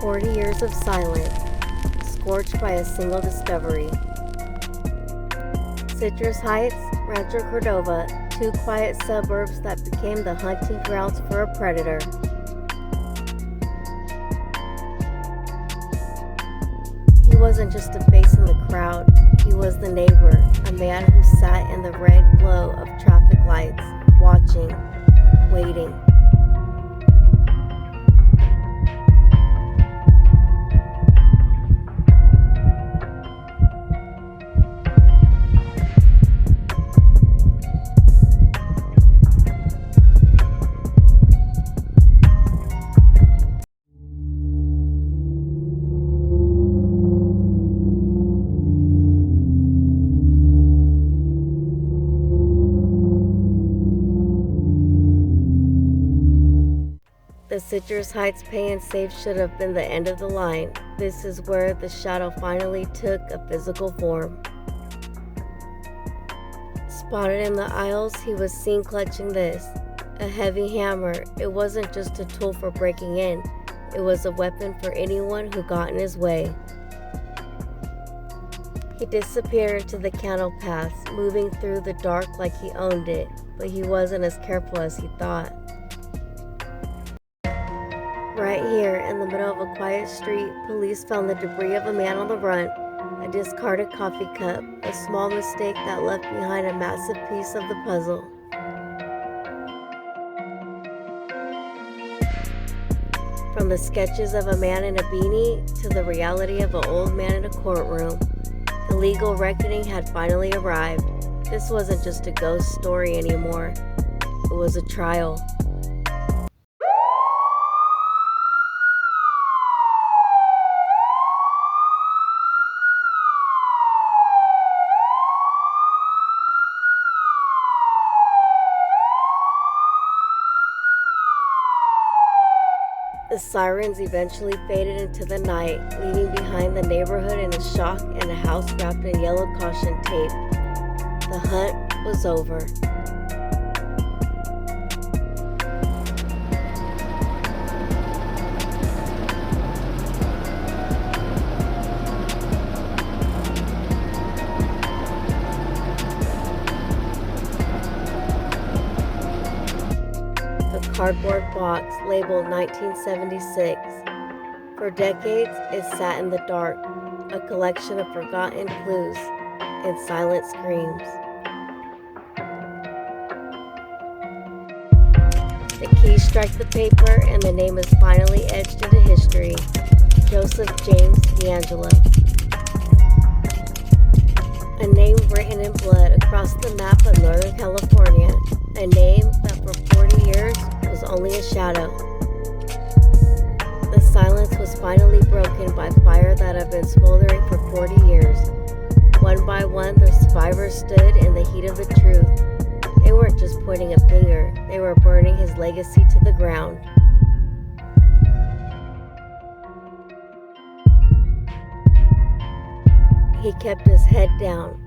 40 years of silence, scorched by a single discovery. Citrus Heights, Rancho Cordova, two quiet suburbs that became the hunting grounds for a predator. He wasn't just a face in the crowd, he was the neighbor, a man who sat in the red glow of traffic lights, watching, waiting. The Citrus Heights Pay and Save should have been the end of the line. This is where the shadow finally took a physical form. Spotted in the aisles, he was seen clutching this, a heavy hammer. It wasn't just a tool for breaking in, it was a weapon for anyone who got in his way. He disappeared into the cattle paths, moving through the dark like he owned it, but he wasn't as careful as he thought. Right here, in the middle of a quiet street, police found the debris of a man on the run, a discarded coffee cup, a small mistake that left behind a massive piece of the puzzle. From the sketches of a man in a beanie to the reality of an old man in a courtroom, the legal reckoning had finally arrived. This wasn't just a ghost story anymore. It was a trial. The sirens eventually faded into the night, leaving behind the neighborhood in a shock and a house wrapped in yellow caution tape. The hunt was over. Cardboard box labeled 1976. For decades, it sat in the dark, a collection of forgotten clues and silent screams. The keys strike the paper and the name is finally etched into history. Joseph James DeAngelo. A name written in blood across the map of Northern California. A name that for 40 years was only a shadow. The silence was finally broken by fire that had been smoldering for 40 years. One by one, the survivors stood in the heat of the truth. They weren't just pointing a finger, they were burning his legacy to the ground. He kept his head down,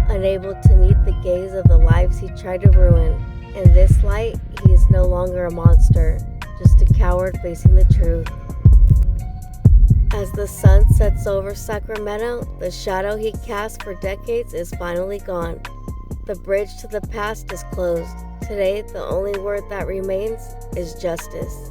unable to meet the gaze of the lives he tried to ruin. In this light, he is no longer a monster, just a coward facing the truth. As the sun sets over Sacramento, the shadow he cast for decades is finally gone. The bridge to the past is closed. Today, the only word that remains is justice.